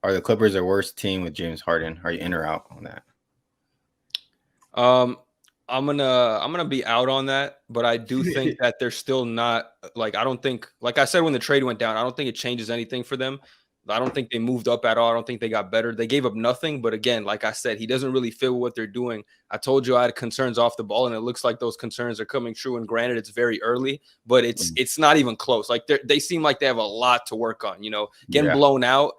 Are the Clippers a worse team with James Harden? Are you in or out on that? I'm gonna be out on that, but I do think that they're still not like I don't think like I said when the trade went down, I don't think it changes anything for them. I don't think they moved up at all. I don't think they got better. They gave up nothing, but again, like I said, he doesn't really fit with what they're doing. I told you I had concerns off the ball, and it looks like those concerns are coming true. And granted, it's very early, but it's not even close. Like they seem like they have a lot to work on. Getting blown out.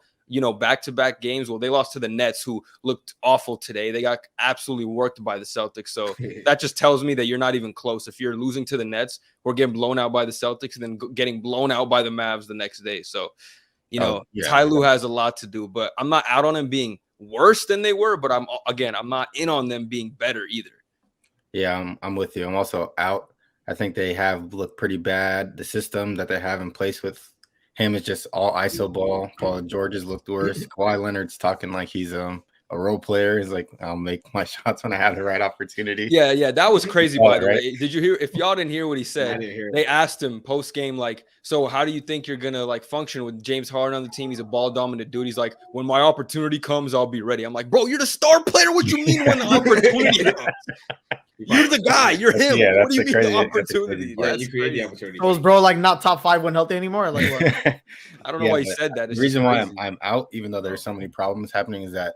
Back-to-back games. Well, they lost to the Nets, who looked awful today. They got absolutely worked by the Celtics. So that just tells me that you're not even close. If you're losing to the Nets or getting blown out by the Celtics and then getting blown out by the Mavs the next day. So, Ty Lue has a lot to do, but I'm not out on him being worse than they were, but I'm not in on them being better either. Yeah, I'm with you. I'm also out. I think they have looked pretty bad. The system that they have in place with him is just all ISO ball. Paul George has looked worse. Kawhi Leonard's talking like he's a role player. He's like, I'll make my shots when I have the right opportunity. Yeah, that was crazy, by the way. Did you hear? If y'all didn't hear what he said, they asked him post game, like, so how do you think you're gonna like function with James Harden on the team? He's a ball dominant dude. He's like, when my opportunity comes, I'll be ready. I'm like, bro, you're the star player. What you mean when the opportunity comes? You're the guy. You're him. Yeah, what do you mean the opportunity? Yeah, you create the opportunity. So is bro like not top 5 when healthy anymore? Like what? I don't know why he said that. The reason why I'm out, even though there's so many problems happening, is that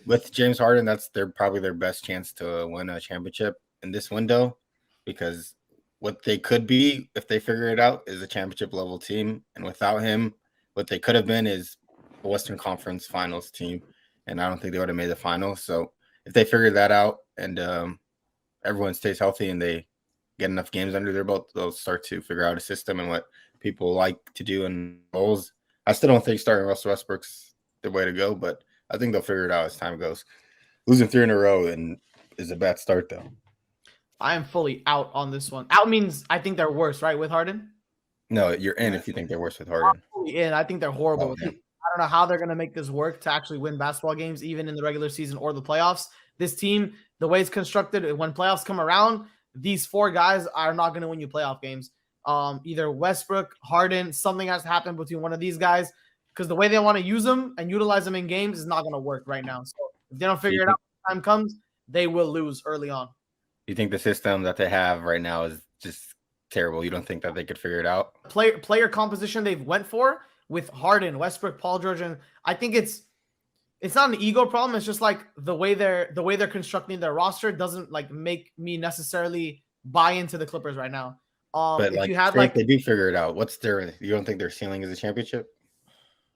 with James Harden, that's probably their best chance to win a championship in this window, because what they could be if they figure it out is a championship level team, and without him, what they could have been is a Western Conference Finals team, and I don't think they would have made the finals. So if they figure that out and everyone stays healthy and they get enough games under their belt, they'll start to figure out a system and what people like to do in roles. I still don't think starting Russell Westbrook's the way to go, but I think they'll figure it out as time goes. Losing 3 in a row is a bad start, though. I am fully out on this one. Out means I think they're worse, right, with Harden? No, you're in if you think they're worse with Harden. I think they're horrible with him. I don't know how they're going to make this work to actually win basketball games, even in the regular season or the playoffs. This team, the way it's constructed, when playoffs come around, these 4 guys are not going to win you playoff games. Either Westbrook, Harden, something has to happen between one of these guys, because the way they want to use them and utilize them in games is not going to work right now. So if they don't figure it out when time comes, they will lose early on. You think the system that they have right now is just terrible? You don't think that they could figure it out? Player composition they've went for with Harden, Westbrook, Paul George, and I think it's not an ego problem. It's just like the way they're constructing their roster doesn't like make me necessarily buy into the Clippers right now. But if they do figure it out, you don't think their ceiling is a championship?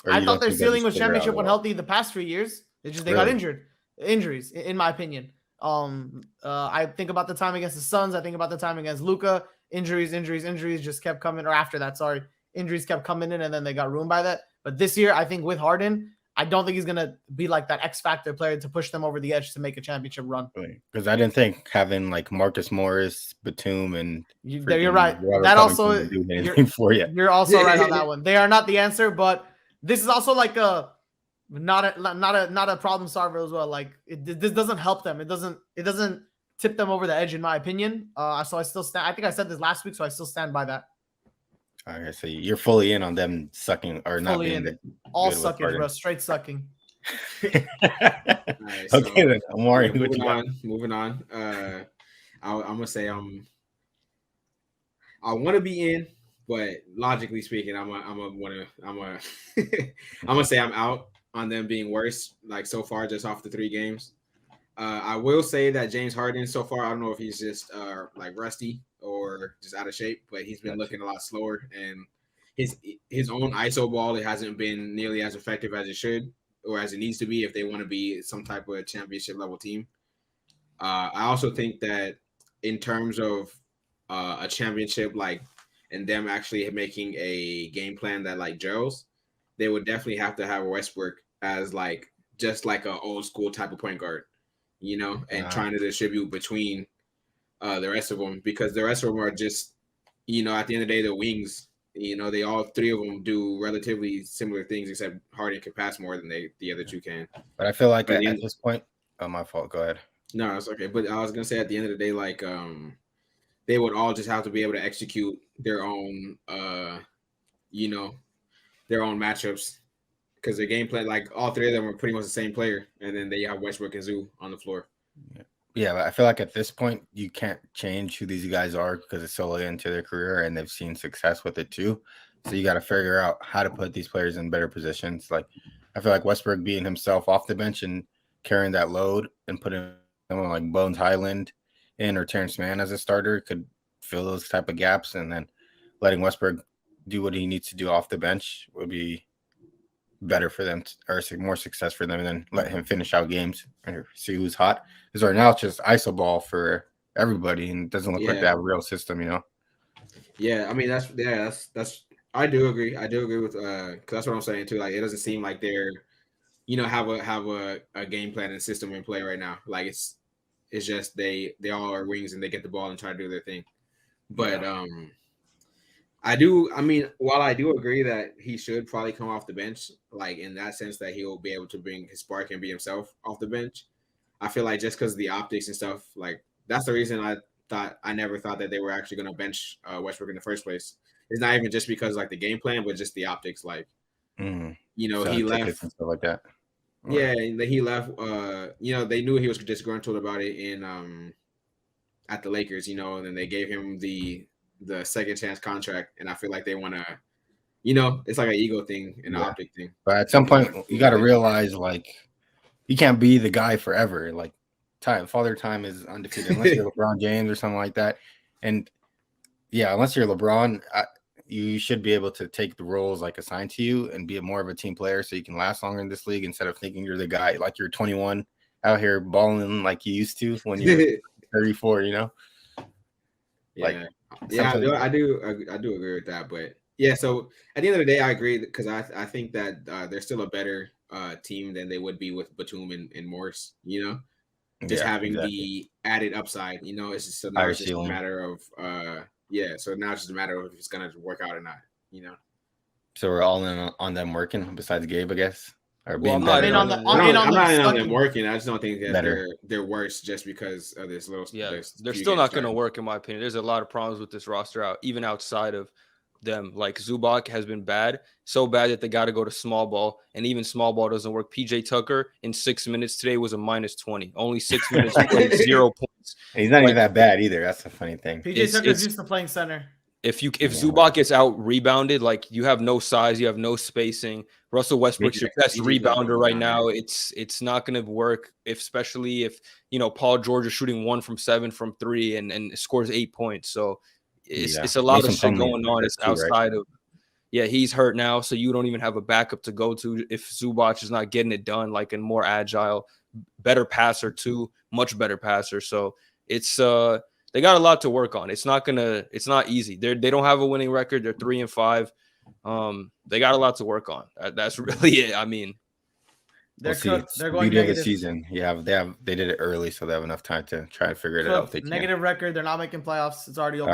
I thought their ceiling was championship when healthy the past 3 years. It's just they got injuries, in my opinion. I think about the time against the Suns. I think about the time against Luka. Injuries just kept coming. Or after that, sorry, injuries kept coming in, and then they got ruined by that. But this year, I think with Harden, I don't think he's gonna be like that X factor player to push them over the edge to make a championship run. Because I didn't think having like Marcus Morris, Batum, and you're right. That also you're also right on that one. They are not the answer, but this is also like not a problem solver as well. Like this doesn't help them. It doesn't tip them over the edge, in my opinion. So I still stand. I think I said this last week, so I still stand by that. Okay, so you're fully in on them sucking or not fully being all sucking, bro. Straight sucking. Right, so, okay, then Omari, moving on. I'm gonna say I want to be in, but logically speaking, I'm gonna say I'm out on them being worse. Like so far, just off the 3 games. I will say that James Harden so far, I don't know if he's just like rusty or just out of shape, but he's been looking a lot slower, and his own ISO ball, it hasn't been nearly as effective as it should or as it needs to be if they want to be some type of championship level team. I also think that in terms of a championship, like, and them actually making a game plan that like gels, they would definitely have to have Westbrook as like just like an old school type of point guard, and trying to distribute between the rest of them, because the rest of them are just, at the end of the day, the wings. They all 3 of them do relatively similar things, except Harden can pass more than the other 2 can. But I feel like at this point, my fault. Go ahead. No, it's okay. But I was gonna say at the end of the day, like they would all just have to be able to execute their own, their own matchups because their game plan, like all three of them, were pretty much the same player, and then they have Westbrook and Zoo on the floor. Yeah, but I feel like at this point you can't change who these guys are because it's so late into their career and they've seen success with it too. So you got to figure out how to put these players in better positions. Like I feel like Westbrook being himself off the bench and carrying that load and putting someone like Bones Highland in or Terrence Mann as a starter could fill those type of gaps, and then letting Westbrook do what he needs to do off the bench would be better for them or more success for them than let him finish out games or see who's hot. Because right now it's just iso ball for everybody and it doesn't look like they have a real system, you know? Yeah, I mean that's I do agree. I do agree with because that's what I'm saying too. Like it doesn't seem like they're have a game plan and system in play right now. Like it's just they all are wings and they get the ball and try to do their thing. But I mean, while I do agree that he should probably come off the bench, like in that sense that he'll be able to bring his spark and be himself off the bench, I feel like just because of the optics and stuff, like that's the reason I never thought that they were actually going to bench Westbrook in the first place. It's not even just because like the game plan, but just the optics. Like, he left and stuff like that. Yeah, and he left. They knew he was disgruntled about it in at the Lakers. And then they gave him the second chance contract, and I feel like they want to, it's like an ego thing and an optic thing. But at some point, you got to realize like you can't be the guy forever. Like Father Time is undefeated unless you're LeBron James or something like that. And yeah, unless you're LeBron, you should be able to take the roles like assigned to you and be more of a team player so you can last longer in this league instead of thinking you're the guy like you're 21 out here balling like you used to when you're 34. Yeah, I do agree with that. But yeah, so at the end of the day, I agree because I think that they're still a better team than they would be with Batum and Morris. Having the added upside. It's just a matter of so now it's just a matter of if it's gonna work out or not. So we're all in on them working besides Gabe, I guess. I'm not in on them working. I just don't think that they're worse just because of this little. Yeah, they're still not going to work in my opinion. There's a lot of problems with this roster even outside of them. Like Zubac has been bad, so bad that they got to go to small ball, and even small ball doesn't work. PJ Tucker in 6 minutes today was a -20. Only 6 minutes, 0 points. And he's not even that bad either. That's the funny thing. PJ Tucker's used to playing center. If Zubac gets out rebounded, like you have no size, you have no spacing. Russell Westbrook's your best rebounder right now. It's not going to work, especially if Paul George is shooting 1 from 7 from 3 and scores 8 points. So it's a lot of shit going on. It's outside of he's hurt now, so you don't even have a backup to go to if Zubac is not getting it done, like a more agile, better passer too, much better passer. So it's they got a lot to work on. It's not easy. They don't have a winning record. They're 3-5. They got a lot to work on. That's really it. I mean, they're going beauty of the season. Yeah, they did it early, so they have enough time to try and figure it out. Negative record. They're not making playoffs. It's already over.